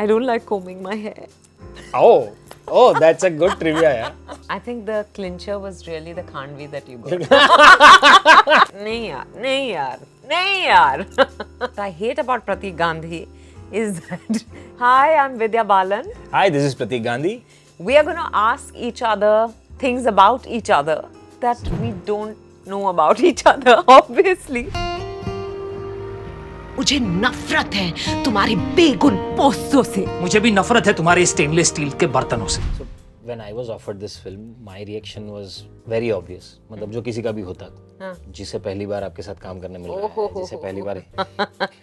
I don't like combing my hair. Oh, that's a good trivia, yeah. I think the clincher was really the khandvi that you got. nahi yaar. What I hate about Pratik Gandhi is that, hi, I'm Vidya Balan. Hi, this is Pratik Gandhi. We are going to ask each other things about each other that we don't know about each other, obviously. मुझे नफरत है तुम्हारी बेगुन पोस्टों से। मुझे भी नफरत है तुम्हारे स्टेनलेस स्टील के बर्तनों से। So when I was offered this film, my reaction was very obvious. मतलब जो किसी का भी होता, जिसे पहली बार आपके साथ काम करने मिल रहा है, जिसे पहली बार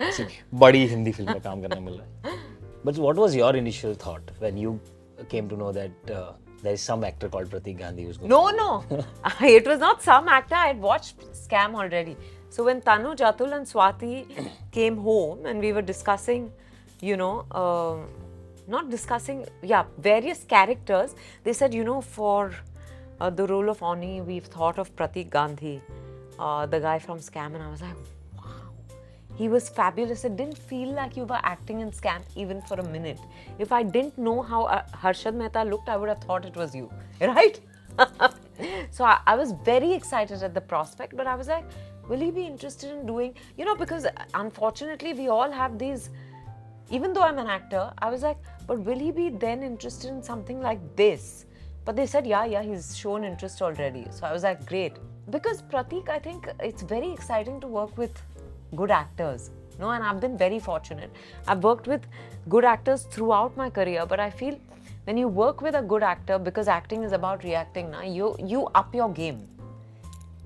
किसी बड़ी हिंदी फिल्म में काम करने मिल रहा है. But what was your initial thought when you came to know that there is some actor called Pratik Gandhi who's going? No. It was not some actor. I had watched Scam already. So when Tanu, Jatul and Swati came home and we were discussing, various characters, they said, for the role of Oni, we've thought of Pratik Gandhi, the guy from Scam. And I was like, wow, he was fabulous. It didn't feel like you were acting in Scam even for a minute. If I didn't know how Harshad Mehta looked, I would have thought it was you, right? So I was very excited at the prospect, but I was like, will he be interested in doing, because unfortunately we all have these, even though I'm an actor, I was like, but will he be then interested in something like this? But they said, yeah, he's shown interest already. So I was like, great. Because Pratik, I think it's very exciting to work with good actors. And I've been very fortunate. I've worked with good actors throughout my career, but I feel when you work with a good actor, because acting is about reacting, you up your game.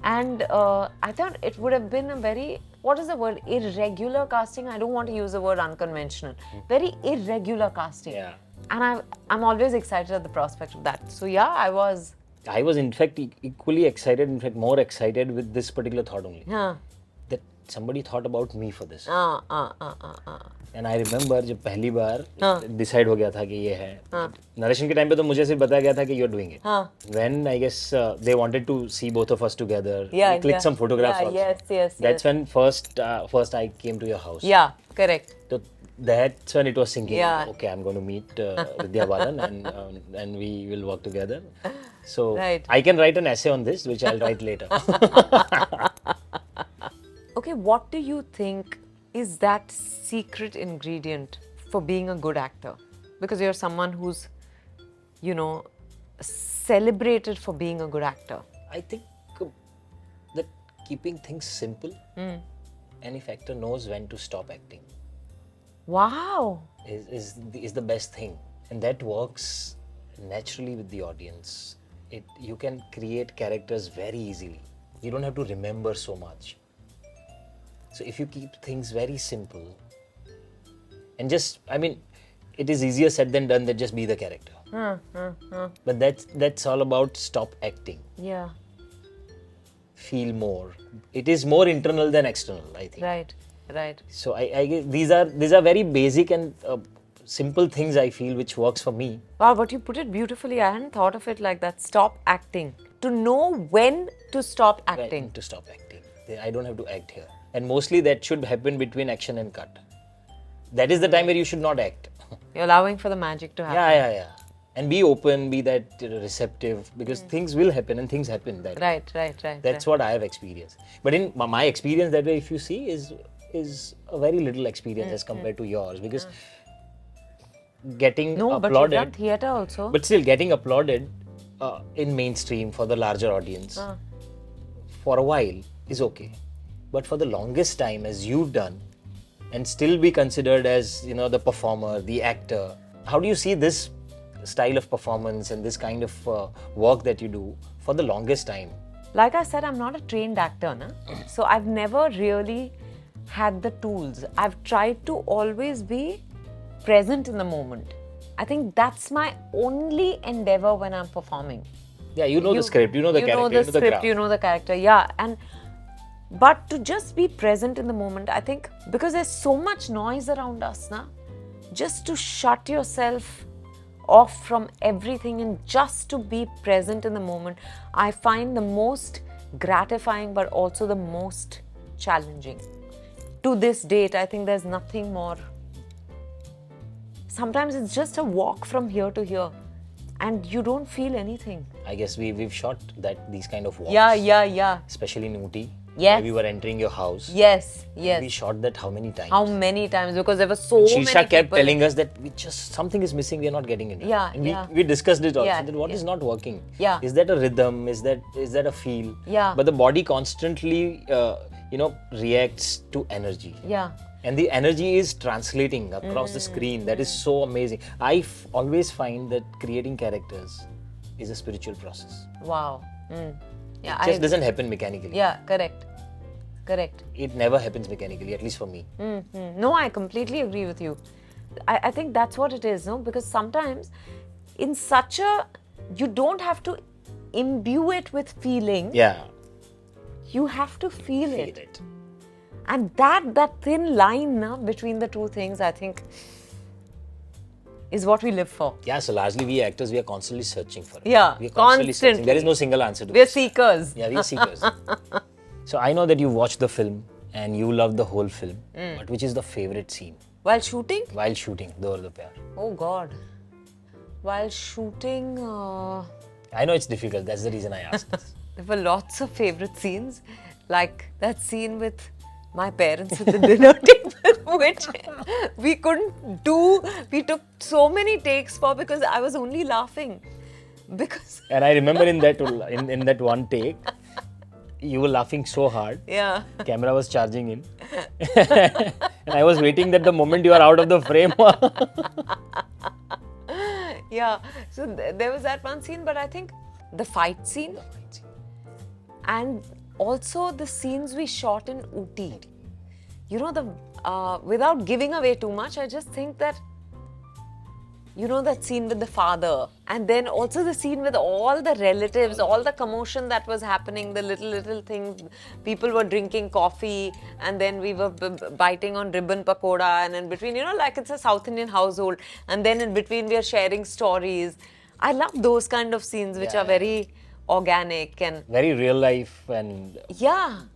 And I thought it would have been a very, what is the word? Irregular casting. I don't want to use the word unconventional. Very irregular casting. Yeah. And I'm always excited at the prospect of that. So yeah, I was in fact equally excited, in fact more excited with this particular thought only. That somebody thought about me for this. And I remember जब पहली बार decide हो गया था कि ये है, narration के time पे तो मुझे सिर्फ बताया गया था कि you're doing it. When I guess they wanted to see both of us together, click some photographs also. Yes. That's when first I came to your house. Yeah, correct. So that's when it was sinking. Yeah. Okay, I'm going to meet Vidya Balan and we will work together. So right. I can write an essay on this, which I'll write later. Okay, what do you think is that secret ingredient for being a good actor? Because you're someone who's, celebrated for being a good actor. I think that keeping things simple, any actor knows when to stop acting. Wow. Is the best thing. And that works naturally with the audience. You can create characters very easily. You don't have to remember so much. So if you keep things very simple and it is easier said than done that just be the character. But that's all about stop acting. Yeah. Feel more. It is more internal than external, I think. Right. So I guess these are very basic and simple things I feel which works for me. Wow, but you put it beautifully. I hadn't thought of it like that. Stop acting. To know when to stop acting. When to stop acting. I don't have to act here. And mostly that should happen between action and cut. That is the time where you should not act. You're allowing for the magic to happen. Yeah. And be open, be that receptive, because things will happen and things happen. Right. That's what I have experienced. But in my experience that way, if you see, is a very little experience as compared to yours, because getting applauded. But you've done theatre also. But still getting applauded in mainstream for the larger audience for a while is okay. But for the longest time, as you've done, and still be considered as, the performer, the actor, how do you see this style of performance and this kind of work that you do for the longest time? Like I said, I'm not a trained actor, so I've never really had the tools. I've tried to always be present in the moment. I think that's my only endeavor when I'm performing. Yeah, you know the script, you know the character, you know the script, you know the character, yeah. But to just be present in the moment, I think, because there's so much noise around us, just to shut yourself off from everything and just to be present in the moment, I find the most gratifying but also the most challenging. To this date, I think there's nothing more sometimes it's just a walk from here to here and you don't feel anything. I guess we've shot these kind of walks. Yeah. Especially in Ooty. Yes. Where we were entering your house. Yes. We shot that how many times? How many times? Because there were so many Shisha kept people. telling us that something is missing, we are not getting it. Yeah, And we discussed it also. Yeah, That what is not working? Yeah. Is that a rhythm? Is that a feel? Yeah. But the body constantly, reacts to energy. Yeah. And the energy is translating across the screen. That is so amazing. I always find that creating characters is a spiritual process. Wow. Yeah. It just doesn't happen mechanically. Yeah, correct. It never happens mechanically, at least for me. No, I completely agree with you. I think that's what it is, no? Because sometimes in you don't have to imbue it with feeling. Yeah. You have to feel it. And that thin line between the two things, I think, is what we live for. Yeah, so largely we actors, we are constantly searching for it. Yeah, we are constantly searching. constantly. There is no single answer to We're this. seekers. Yeah, we're seekers. So I know that you watched the film and you loved the whole film. But which is the favorite scene While shooting? while shooting Aur Do Pyaar? Oh God. While shooting, I know it's difficult. That's the reason I asked this. there were lots of favorite scenes. Like that scene with my parents at the dinner table, which we couldn't do. We took so many takes for because I was only laughing. Because And I remember in that one take, you were laughing so hard. yeah. Camera was charging in. And I was waiting that the moment you are out of the frame. Yeah, so there was that one scene, but I think the fight scene and also the scenes we shot in Ooty. You know, without giving away too much, I just think that, you know, that scene with the father, and then also the scene with all the relatives, all the commotion that was happening, the little things. People were drinking coffee, and then we were biting on ribbon pakoda, and in between, you know, like it's a South Indian household, and then in between we are sharing stories. I love those kind of scenes which are very organic and Very real life and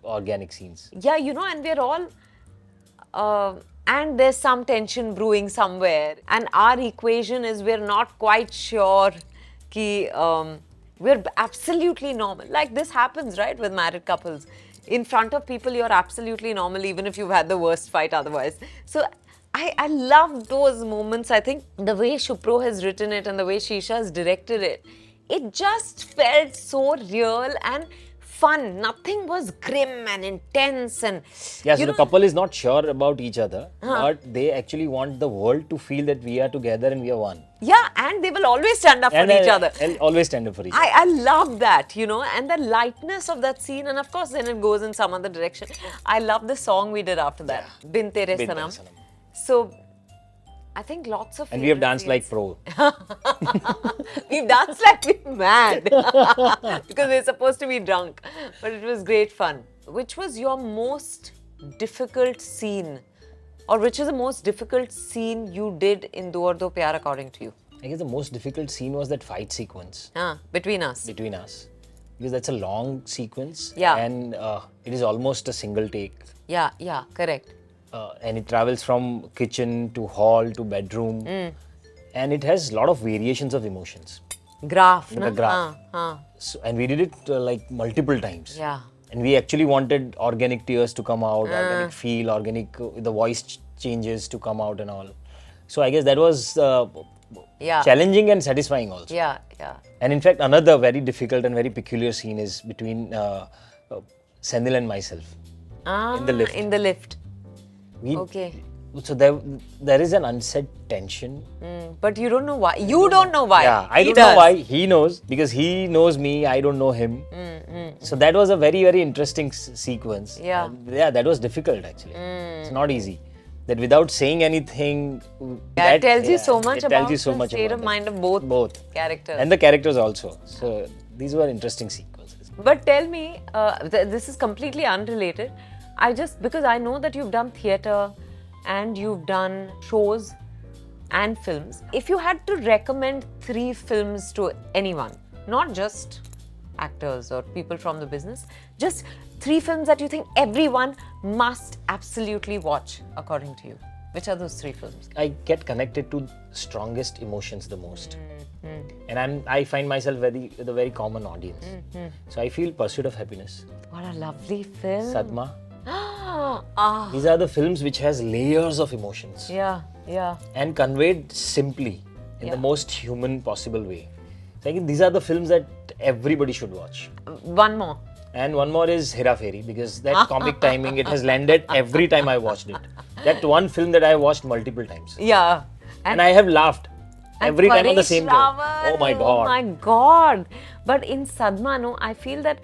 organic scenes. yeah, you know, and we're all and there's some tension brewing somewhere, and our equation is we're not quite sure ki we're absolutely normal. Like this happens, right, with married couples. In front of people, you're absolutely normal, even if you've had the worst fight otherwise. So I love those moments. I think the way Shupro has written it and the way Shisha has directed it, it just felt so real and fun. Nothing was grim and intense and Yeah, so the couple is not sure about each other, but they actually want the world to feel that we are together and we are one. yeah, and they will always stand up for each other. And always stand up for each other. I love that, you know, and the lightness of that scene, and of course then it goes in some other direction. I love the song we did after that, Bin Tere Bin Tere Sanam. Sanam. So I think lots of And we have favorite danced like scenes. pro. We've danced like we're mad because we're supposed to be drunk, but it was great fun. Which was your most difficult scene, or which is the most difficult scene you did in Do Aur Do Pyaar according to you? I guess the most difficult scene was that fight sequence Between us. between us. Because that's a long sequence. Yeah. And it is almost a single take. Yeah, correct. And it travels from kitchen to hall to bedroom. And it has a lot of variations of emotions. Graph, The na? graph. Haan. So, and we did it like multiple times. Yeah. And we actually wanted organic tears to come out, organic feel, organic, the voice changes to come out and all. So I guess that was Yeah. challenging and satisfying also. Yeah. And in fact, another very difficult and very peculiar scene is between Senthil and myself. In the lift. In the lift. We, Okay. So there is an unsaid tension. But you don't know why. You don't know why. Yeah, I He don't know does. why. He knows because he knows me. I don't know him. So that was a very, very interesting sequence. Yeah. And yeah, that was difficult actually. It's not easy. That without saying anything, Yeah, it tells you so much it tells about you so the much state about of that. mind of both characters. And the characters also. So these were interesting sequences. But tell me, this is completely unrelated. Because I know that you've done theatre and you've done shows and films. If you had to recommend 3 films to anyone, not just actors or people from the business, just 3 films that you think everyone must absolutely watch, according to you. Which are those 3 films? I get connected to strongest emotions the most. And I find myself with a very common audience. So I feel Pursuit of Happiness, What a lovely film. Sadma. Ah, These are the films which has layers of emotions yeah, yeah. and conveyed simply in the most human possible way. So I think these are the films that everybody should watch. One more. And one more is Hera Fairy, because that comic timing, it has landed every time I watched it. That one film that I watched multiple times. Yeah. And I have laughed every time on the same joke. Ravan, Oh my God. Oh my God. But in Sadma, no, I feel that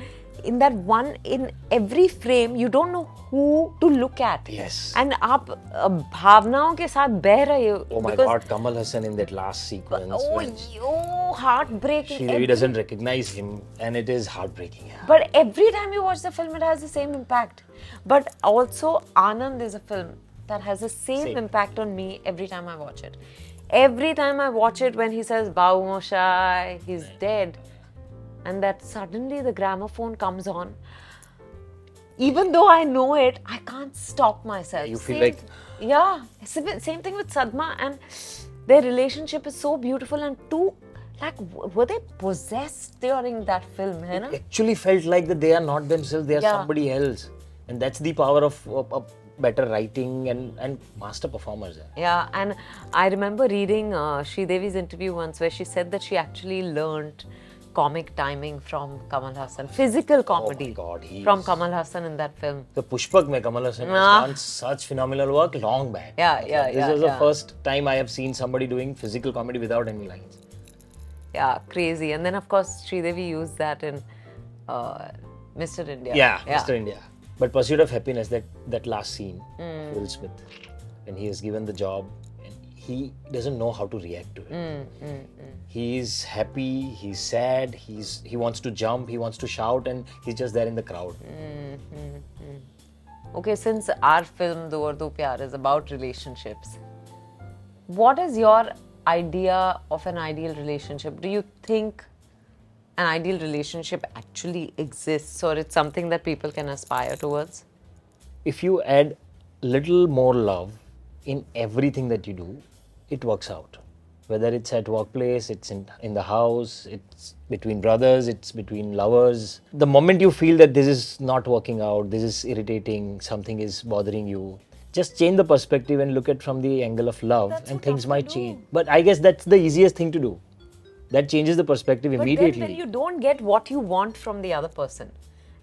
in that one, in every frame, you don't know who to look at. Yes. And आप भावनाओं के साथ बह रहे हो. Oh my because- God, Kamal Hassan in that last sequence. Oh, when heartbreaking. Sridevi doesn't recognize him, and it is heartbreaking. Yeah. But every time you watch the film, it has the same impact. But also, Anand is a film that has the same impact on me every time I watch it. Every time I watch it, when he says, Bau Moshai, he's dead. And that suddenly the gramophone comes on. Even though I know it, I can't stop myself. You feel like... Yeah. Same thing with Sadma. And their relationship is so beautiful. And were they possessed during that film? Hai na? It actually felt like that they are not themselves, they are Yeah. somebody else. And that's the power of better writing and master performers. Yeah, and I remember reading Sridevi's interview once where she said that she actually learned comic timing from Kamal Hassan, physical comedy God, from Kamal Hassan in that film. The Pushpak mein Kamal Hassan has done such phenomenal work long back. This was the first time I have seen somebody doing physical comedy without any lines. Yeah, crazy. And then of course Sridevi used that in Mr. India. Yeah, Mr. India. But Pursuit of Happiness, that last scene, Will Smith, when he is given the job and he doesn't know how to react to it. He's happy, he's sad, he wants to jump, he wants to shout, and he's just there in the crowd. Okay, since our film Aur Do Pyaar is about relationships, what is your idea of an ideal relationship? Do you think an ideal relationship actually exists, or it's something that people can aspire towards? If you add little more love in everything that you do, it works out. Whether it's at workplace, it's in the house, it's between brothers, it's between lovers. The moment you feel that this is not working out, this is irritating, something is bothering you, just change the perspective and look at from the angle of love, and things might change. But I guess that's the easiest thing to do. That changes the perspective immediately. But then when you don't get what you want from the other person,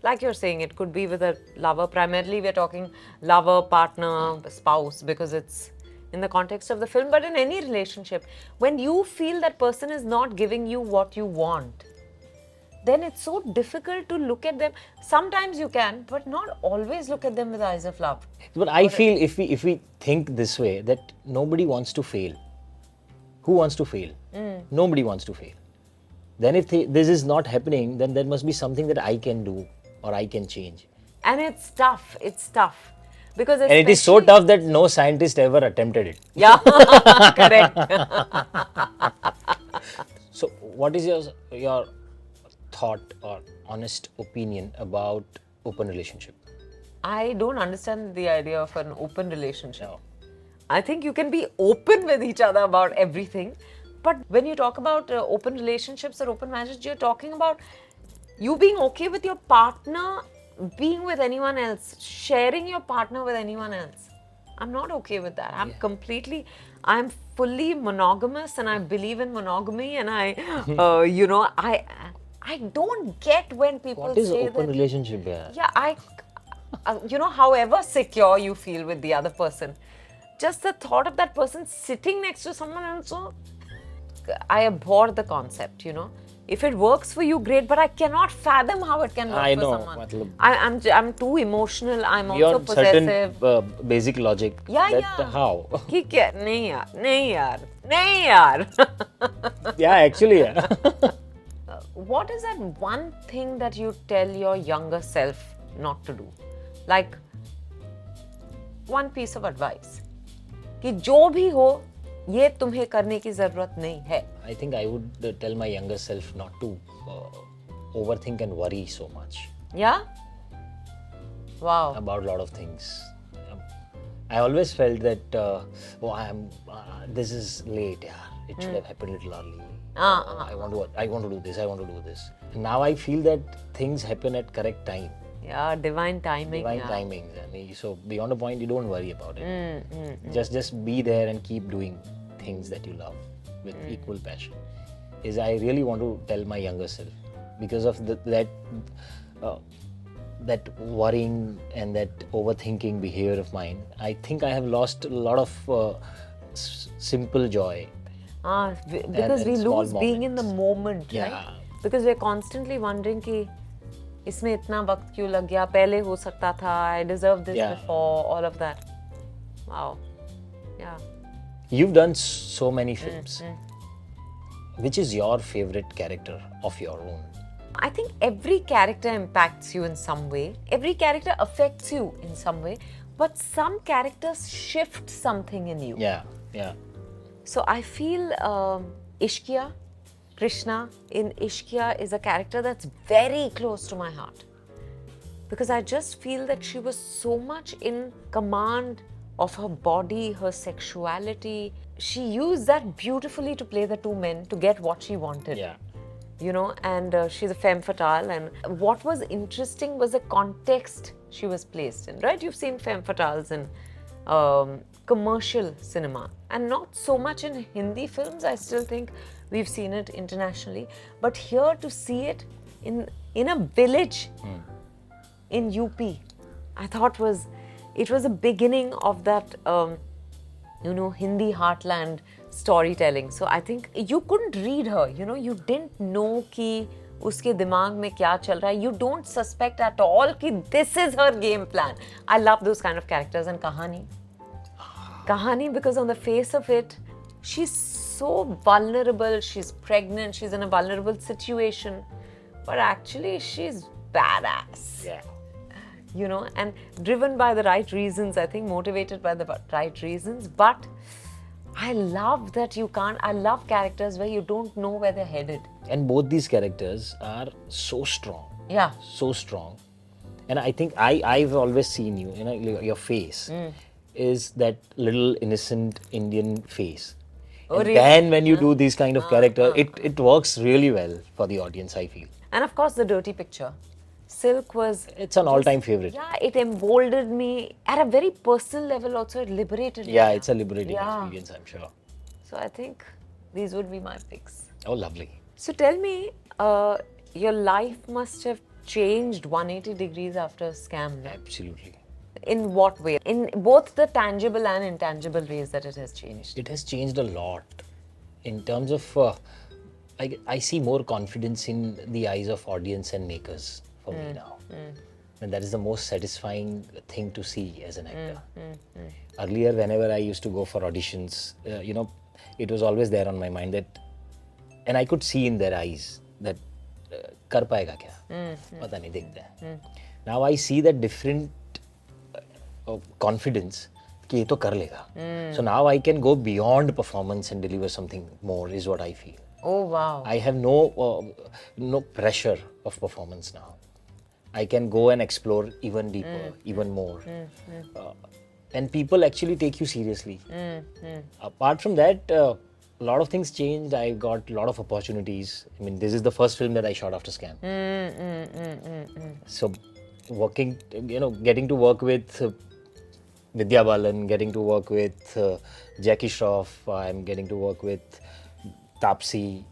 like you're saying, it could be with a lover. Primarily, we're talking lover, partner, spouse, because it's in the context of the film. But in any relationship, when you feel that person is not giving you what you want, then it's so difficult to look at them. Sometimes you can, but not always look at them with eyes of love. But I feel if we think this way, that nobody wants to fail. Who wants to fail? Nobody wants to fail. Then if this is not happening, then there must be something that I can do or I can change. And it's tough. It's tough. Because And it is so tough that no scientist ever attempted it. Yeah, correct. So what is your thought or honest opinion about open relationship? I don't understand the idea of an open relationship. I think you can be open with each other about everything. But when you talk about open relationships or open marriage, you're talking about you being okay with your partner being with anyone else, sharing your partner with anyone else. I'm not okay with that. I'm fully monogamous and I believe in monogamy, and I don't get when people What is say open that. relationship? Yeah. However secure you feel with the other person, just the thought of that person sitting next to someone else, I abhor the concept, If it works for you, great, but I cannot fathom how it can work I for know, someone. I'm too emotional, I'm also Your possessive. certain basic logic. Yeah. How? ठीक है, नहीं यार. Yeah, actually, yeah. What is that one thing that you tell your younger self not to do? Like, one piece of advice. कि जो भी हो, ये तुम्हें करने की जरूरत नहीं है. I think I would tell my younger self not to overthink and worry so much Yeah? Wow. about a lot of things. I always felt that this is late, yeah. It should have happened a little early. I want to do this. I want to do this. And now I feel that things happen at correct time. Yeah, divine timing. Divine yeah. timings. I mean, so beyond a point, you don't worry about it. Just be there and keep doing things that you love with equal passion. I really want to tell my younger self, because of that worrying and that overthinking behavior of mine. I think I have lost a lot of simple joy. Because we small lose being in the moment, Yeah. right? Because we're constantly wondering कि इसमें इतना वक्त क्यों लग गया, पहले हो सकता था, I deserved this Yeah. before, all of that. Wow. Yeah. You've done so many films. Which is your favorite character of your own? I think every character impacts you in some way. Every character affects you in some way. But some characters shift something in you. Yeah, yeah. So I feel Ishqiya, Krishna in Ishqiya is a character that's very close to my heart. Because I just feel that she was so much in command of her body, her sexuality. She used that beautifully to play the two men to get what she wanted. Yeah. You know, and she's a femme fatale. And what was interesting was the context she was placed in, right? You've seen femme fatales in commercial cinema and not so much in Hindi films. I still think we've seen it internationally. But here to see it in a village in UP, I thought it was a beginning of that, Hindi heartland storytelling. So I think you couldn't read her, you didn't know कि उसके दिमाग में क्या चल रहा है. You don't suspect at all कि this is her game plan. I love those kind of characters. And Kahani, because on the face of it, she's so vulnerable. She's pregnant. She's in a vulnerable situation. But actually, she's badass. Yeah. And driven by the right reasons, I think, motivated by the right reasons. But I love that I love characters where you don't know where they're headed. And both these characters are so strong. Yeah. So strong. And I think I've always seen you, your face is that little innocent Indian face. And really? then when you do these kind of character, it works really well for the audience, I feel. And of course, the dirty picture. Silk was... It's an all-time favorite. Yeah, it emboldened me. At a very personal level also, it liberated me. Yeah, it's a liberating experience, I'm sure. So I think these would be my picks. Oh, lovely. So tell me, your life must have changed 180 degrees after Scam, right? Absolutely. In what way? In both the tangible and intangible ways that it has changed. It has changed a lot. In terms of, I see more confidence in the eyes of audience and makers for me now. And that is the most satisfying thing to see as an actor. Earlier, whenever I used to go for auditions, it was always there on my mind that, and I could see in their eyes that, kar payega kya? Pata nahi, dekhte hain. Now I see that different confidence कि ये तो कर लेगा. So now I can go beyond performance and deliver something more is what I feel. Oh, wow. I have no pressure of performance now. I can go and explore even deeper, even more. And people actually take you seriously. Apart from that, a lot of things changed. I got a lot of opportunities. I mean, this is the first film that I shot after Scam. So getting to work with Vidya Balan, getting to work with Jackie Shroff, I'm getting to work with Tapsi,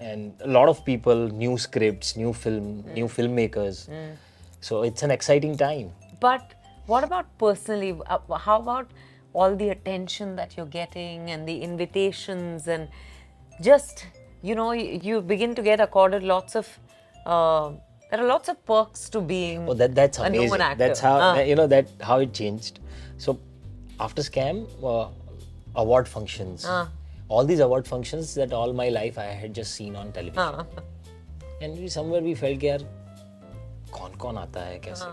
and a lot of people, new scripts, new filmmakers. So it's an exciting time. But what about personally? How about all the attention that you're getting and the invitations and just, you begin to get accorded lots of, there are lots of perks to being that's a amazing. known actor. That's how, how it changed. So after Scam, award functions. All these award functions that all my life I had just seen on television. And somewhere we felt कि यार कौन आता है कैसे.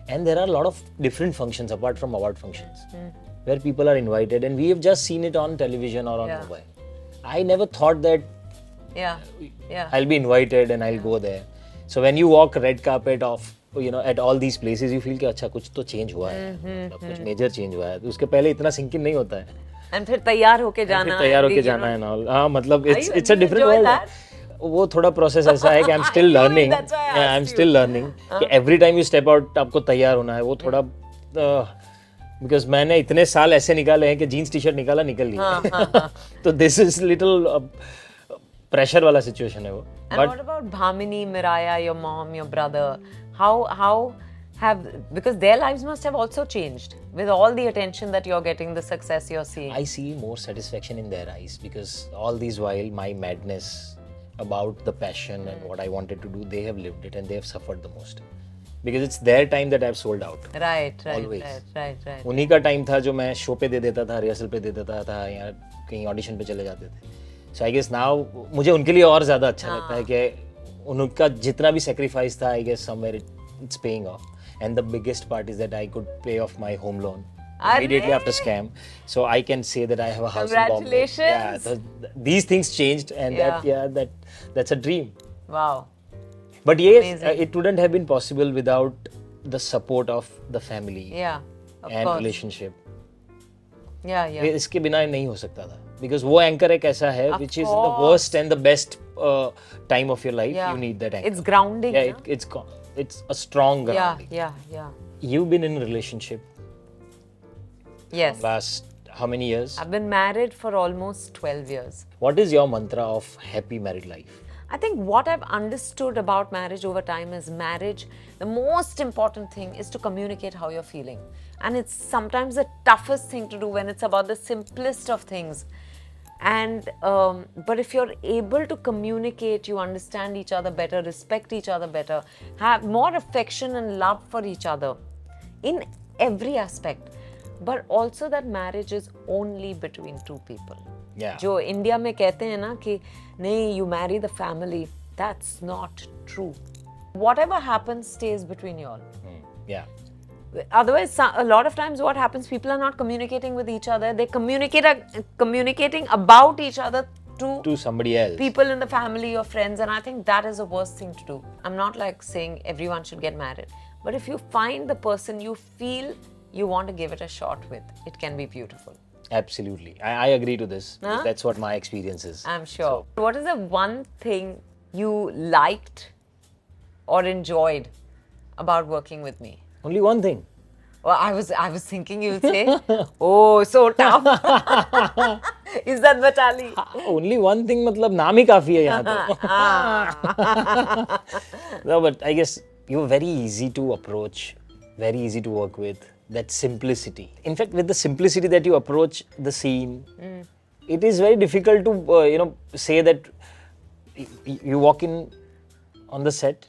And there are a lot of different functions apart from award functions where people are invited, and we have just seen it on television or on mobile. I never thought that I'll be invited and I'll go there. So when you walk red carpet of you know, at all these places you feel कि अच्छा कुछ तो change हुआ है, मतलब कुछ major change हुआ है, तो उसके पहले इतना sink in नहीं होता है, And फिर तैयार होके जाना, फिर तैयार होके जाना है ना, हाँ मतलब it's a you different enjoy world. that? वो थोड़ा प्रोसेस ऐसा है कि I'm still learning, That's why I I'm asked still learning कि every time you step out आपको तैयार होना है, वो थोड़ा because मैंने इतने साल ऐसे निकाले हैं कि जीन्स टी शर्ट निकाला निकल लिया, तो this is little pressure वाला situation है वो. And what about Bhamini, Miraya, your mom, your brother? How have, because their lives must have also changed with all the attention that you're getting, the success you're seeing. I see more satisfaction in their eyes because all these while my madness about the passion and what I wanted to do, they have lived it and they have suffered the most. Because it's their time that I've sold out. Right. Always. Right. उन्हीं का time था जो मैं show पे दे देता था, rehearsal पे दे देता था, या कहीं ऑडिशन पे चले जाते थे. So I guess now मुझे उनके लिए और ज़्यादा अच्छा लगता है कि उनका जितना भी sacrifice था, I guess somewhere it's paying off. And the biggest part is that I could pay off my home loan immediately after scam. So I can say that I have a house in Bombay. Congratulations. Yeah, these things changed, and that's a dream. Wow. But yes, Amazing. it wouldn't have been possible without the support of the family Yeah. Of and course. relationship. Yeah. इसके बिना नहीं हो सकता था. Because वो anchor एक ऐसा है Of which is the course. worst and the best time of your life. Yeah. You need that anchor. It's grounding. Yeah, no? it's a strong grounding. Yeah. You've been in a relationship Yes. last how many years? I've been married for almost 12 years. What is your mantra of happy married life? I think what I've understood about marriage over time is marriage, the most important thing is to communicate how you're feeling. And it's sometimes the toughest thing to do when it's about the simplest of things. And but if you're able to communicate, you understand each other better, respect each other better, have more affection and love for each other in every aspect. But also that marriage is only between two people. Yeah. जो India में कहते हैं ना कि नहीं, you marry the family, that's not true. Whatever happens stays between you all. Yeah. Otherwise, a lot of times what happens, people are not communicating with each other. They communicating about each other to somebody else. people in the family or friends, and I think that is the worst thing to do. I'm not like saying everyone should get married, but if you find the person you feel you want to give it a shot with, it can be beautiful. Absolutely. I agree to this. Huh? That's what my experience is. I'm sure. What is the one thing you liked or enjoyed about working with me? Only one thing. Well, I was thinking you'd say, oh, so tough. Is that Batali? Only one thing मतलब नाम ही काफी है यहाँ तो. No, but I guess you were very easy to approach, very easy to work with. That simplicity. In fact, with the simplicity that you approach the scene, it is very difficult to say that you walk in on the set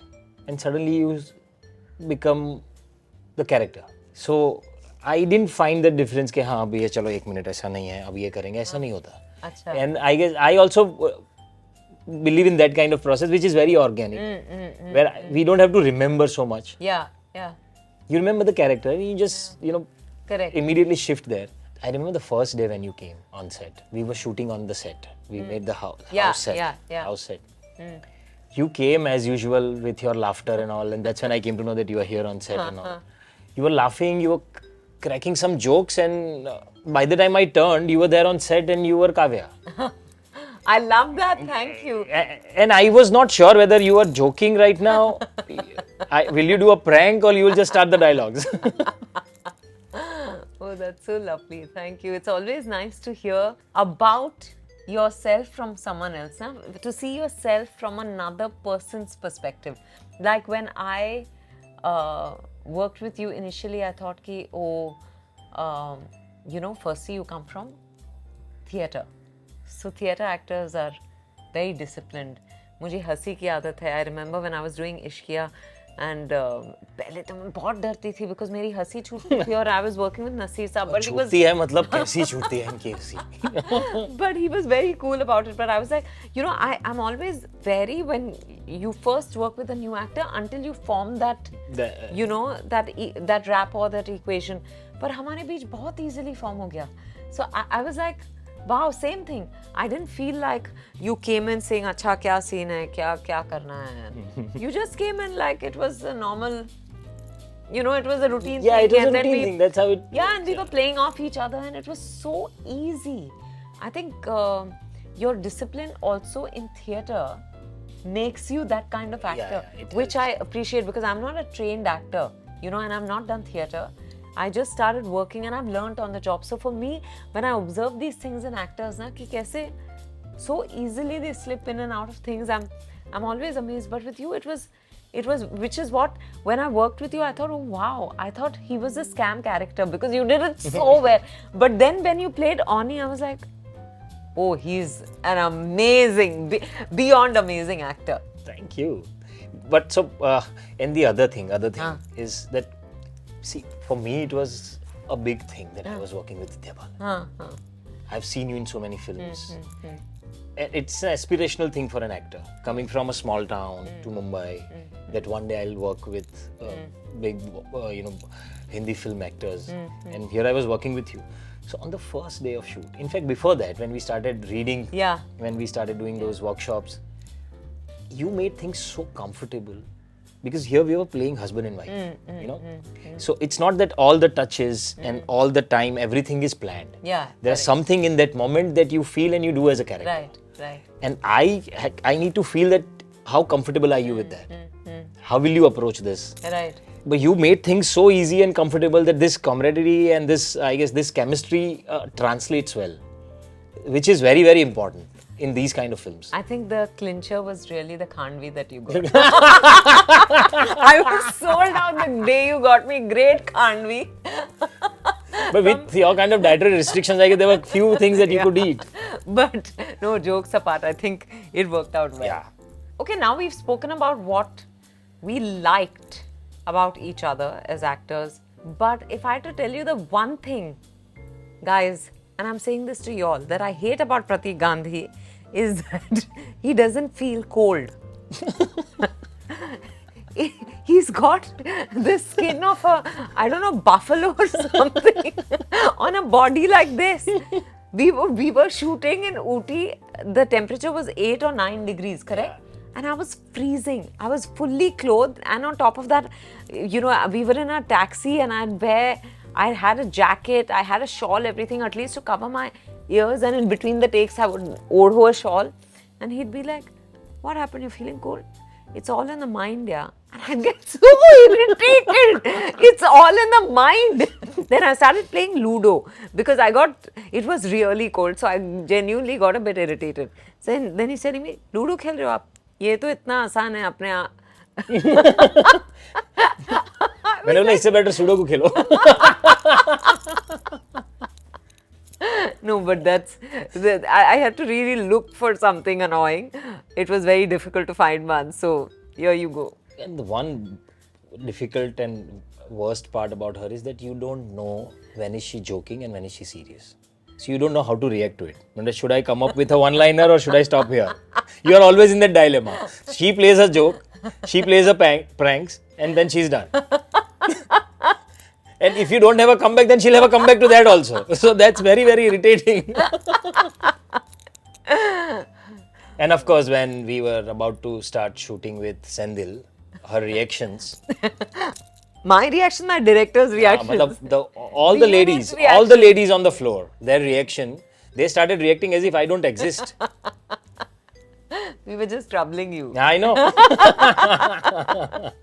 and suddenly you become the character. So I didn't find the difference कि हाँ अभी ये चलो एक minute ऐसा नहीं है, अभी ये करेंगे, ऐसा नहीं होता. अच्छा. And I guess I also believe in that kind of process, which is very organic, where we don't have to remember so much. Yeah. You remember the character and you just, Correct. immediately shift there. I remember the first day when you came on set. We were shooting on the set. We made the house set. Yeah. House set. You came as usual with your laughter and all, and that's when I came to know that you were here on set and all. You were laughing, you were cracking some jokes, and by the time I turned, you were there on set and you were Kavya. I love that. Thank you. And I was not sure whether you were joking right now. Will you do a prank or you will just start the dialogues? Oh, that's so lovely. Thank you. It's always nice to hear about yourself from someone else. Huh? To see yourself from another person's perspective. Like when I worked with you initially, I thought ki, firstly you come from theatre. So theatre actors are very disciplined. मुझे हंसी की आदत है. I remember when I was doing Ishqiya and पहले तो मैं बहुत डरती थी because मेरी हंसी छूटती थी और I was working with Nasir साहब. But he was छूटती है मतलब कैसी छूटती है इनकी हंसी. But he was very cool about it. But I was like, I'm always very, when you first work with a new actor, until you form that, that rapport, that equation. पर हमारे बीच बहुत easily form हो गया. So I was like, wow, same thing. I didn't feel like you came in saying, अच्छा क्या scene है, क्या करना है. You just came in like it was a normal it was a routine Yeah, thing. it was a and then routine thing. That's how it. Yeah, and we were playing off each other, and it was so easy. I think your discipline also in theatre makes you that kind of actor, it which I appreciate because I'm not a trained actor, and I've not done theatre. I just started working and I've learnt on the job. So for me, when I observe these things in actors, ki kaise so easily they slip in and out of things, I'm always amazed. But with you, it was, which is what, when I worked with you, I thought, oh wow, I thought he was a scam character because you did it so well. But then when you played Oni, I was like, oh, he's an amazing, beyond amazing actor. Thank you. But so, and the other thing is that, see, for me it was a big thing that I was working with Vidya Balan. I've seen you in so many films. And it's an aspirational thing for an actor, coming from a small town to Mumbai, that one day I'll work with big, Hindi film actors. And here I was working with you. So on the first day of shoot, in fact, before that, when we started reading, when we started doing those workshops, you made things so comfortable. Because here we were playing husband and wife, So it's not that all the touches and all the time, everything is planned. Yeah. There's something in that moment that you feel and you do as a character. Right. And I need to feel that, how comfortable are you with that? How will you approach this? Right. But you made things so easy and comfortable that this camaraderie and this, I guess, this chemistry translates well, which is very, very important in these kind of films. I think the clincher was really the Khandvi that you got. I was sold out the day you got me. Great Khandvi. But with your kind of dietary restrictions, I guess there were few things that you could eat. But no, jokes apart, I think it worked out well. Yeah. Okay, now we've spoken about what we liked about each other as actors. But if I had to tell you the one thing, guys, and I'm saying this to you all, that I hate about Pratik Gandhi is that he doesn't feel cold. He's got the skin of a, I don't know, buffalo or something on a body like this. We were shooting in Ooty. The temperature was 8 or 9 degrees, correct? And I was freezing. I was fully clothed, and on top of that, we were in a taxi, and I had a jacket, I had a shawl, everything, at least to cover my ears, and in between the takes I would odho a shawl, and he'd be like, what happened, you're feeling cold? It's all in the mind, yeah. And I'd get so irritated. It's all in the mind. Then I started playing Ludo because it was really cold, so I genuinely got a bit irritated. So then he said to me, Ludo खेल रहे हो आप? ये तो इतना आसान है अपने आप. मैंने बोला इससे better सुडो को खेलो. No, but I had to really look for something annoying. It was very difficult to find one. So here you go. And the one difficult and worst part about her is that you don't know when is she joking and when is she serious. So you don't know how to react to it. Should I come up with a one-liner or should I stop here? You are always in that dilemma. She plays a joke, she plays a pranks, and then she's done. And if you don't have a comeback, then she'll have a comeback to that also. So that's very, very irritating. And of course, when we were about to start shooting with Sendil, her reactions. My reaction, my director's reaction. All the ladies on the floor, their reaction, they started reacting as if I don't exist. We were just troubling you. I know.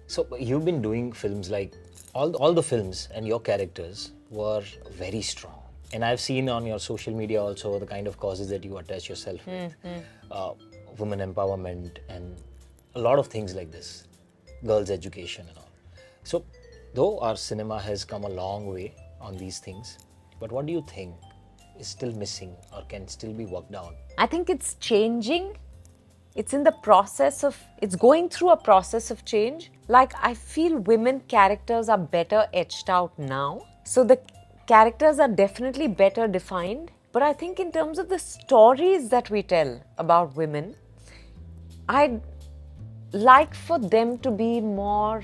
So you've been doing films like, all the films and your characters were very strong. And I've seen on your social media also the kind of causes that you attach yourself with. Women empowerment and a lot of things like this. Girls' education and all. So, though our cinema has come a long way on these things, but what do you think is still missing or can still be worked on? I think it's changing. It's in the process of, it's going through a process of change. Like, I feel women characters are better etched out now. So the characters are definitely better defined. But I think in terms of the stories that we tell about women, I'd like for them to be more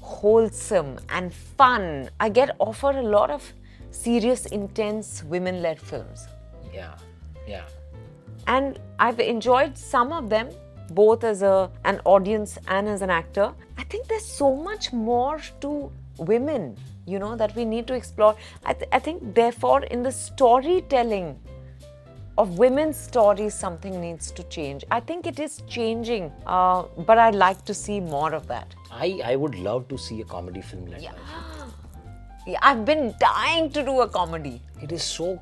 wholesome and fun. I get offered a lot of serious, intense women-led films. Yeah. And I've enjoyed some of them, both as an audience and as an actor. I think there's so much more to women, you know, that we need to explore. I think, therefore, in the storytelling of women's stories, something needs to change. I think it is changing, but I'd like to see more of that. I would love to see a comedy film like that. Yeah, I've been dying to do a comedy. It is so.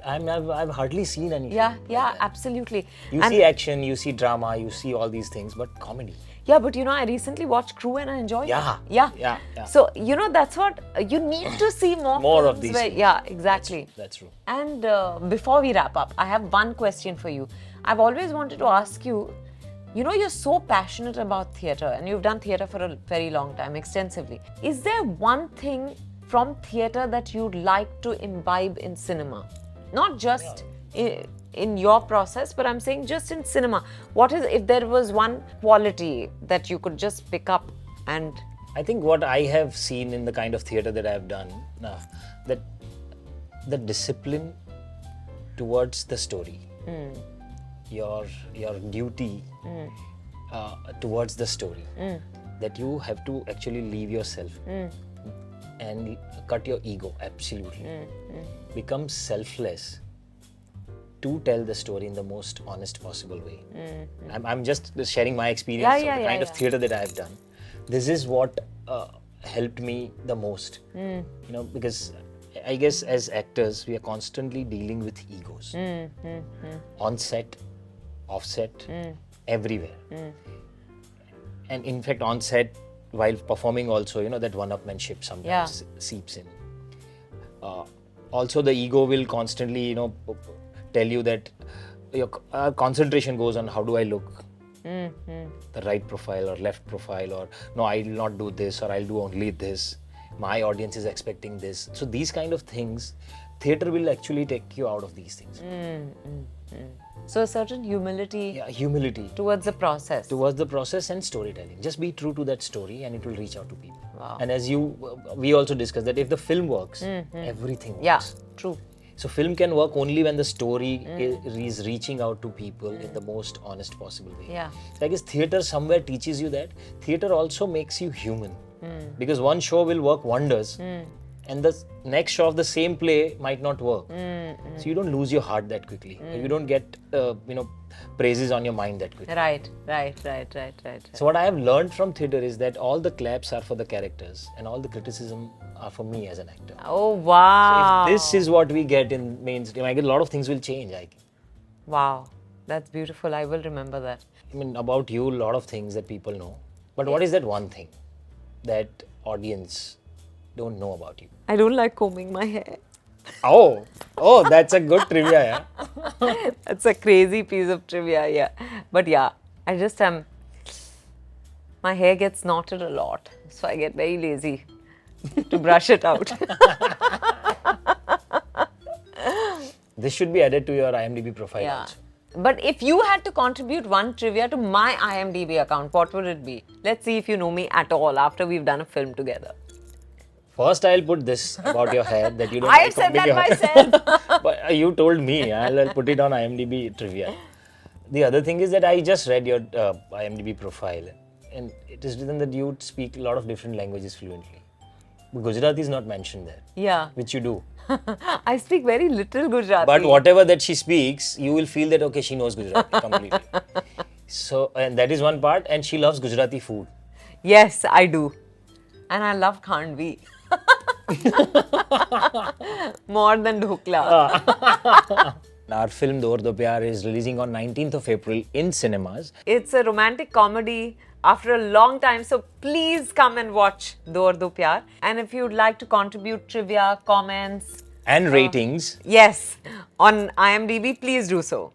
I've hardly seen any. Yeah, film yeah, like that. absolutely. You And- see action, you see drama, you see all these things, but comedy. Yeah, but you know, I recently watched Crew and I enjoyed Yeah, it. Yeah. yeah. So, you know, that's what you need to see more More of films these where- films. Yeah, exactly. That's true. And before we wrap up, I have one question for you. I've always wanted to ask you, you know, you're so passionate about theatre and you've done theatre for a very long time, extensively. Is there one thing from theatre that you'd like to imbibe in cinema? Not just in your process, but I'm saying just in cinema. What is, if there was one quality that you could just pick up and... I think what I have seen in the kind of theatre that I've done, that the discipline towards the story, your duty towards the story, that you have to actually leave yourself and cut your ego, absolutely. Become selfless to tell the story in the most honest possible way. I'm just sharing my experience of the kind of theatre that I've done. This is what helped me the most. You know, because I guess as actors, we are constantly dealing with egos. On set, off set, everywhere. And in fact, on set, while performing also, you know, that one-upmanship sometimes seeps in. Also, the ego will constantly, you know, tell you that your concentration goes on how do I look, the right profile or left profile, or no, I'll not do this, or I'll do only this. My audience is expecting this. So these kind of things, theatre will actually take you out of these things. So a certain humility Yeah, humility towards the process. towards the process and storytelling. Just be true to that story and it will reach out to people. Wow. And as we also discussed that if the film works, everything works. Yeah, true. So film can work only when the story is reaching out to people in the most honest possible way. Yeah. So I guess theatre somewhere teaches you that. Theatre also makes you human. Because one show will work wonders and the next show of the same play might not work. So you don't lose your heart that quickly. You don't get praises on your mind that quickly. Right. So what I have learned from theatre is that all the claps are for the characters and all the criticism are for me as an actor. Oh, wow. If this is what we get in mainstream, I get a lot of things will change. Wow, that's beautiful. I will remember that. I mean, about you, a lot of things that people know. But what is that one thing that audience don't know about you? I don't like combing my hair. Oh, that's a good trivia, yeah. That's a crazy piece of trivia, yeah. But yeah, I just am... My hair gets knotted a lot, so I get very lazy to brush it out. This should be added to your IMDb profile Yeah. also. But if you had to contribute one trivia to my IMDb account, what would it be? Let's see if you know me at all after we've done a film together. First, I'll put this about your hair that you don't I like said combing that your hair. myself. But you told me, I'll put it on IMDb trivia. The other thing is that I just read your IMDb profile and it is written that you speak a lot of different languages fluently. But Gujarati is not mentioned there, Yeah. which you do. I speak very little Gujarati. But whatever that she speaks, you will feel that, okay, she knows Gujarati completely. So, and that is one part, and she loves Gujarati food. Yes, I do. And I love khandvi. More than dhokla. Our film Aur Do Pyaar is releasing on 19th of April in cinemas. It's a romantic comedy after a long time, so please come and watch Aur Do Pyaar. And if you'd like to contribute trivia, comments, And ratings. yes, on IMDb, please do so.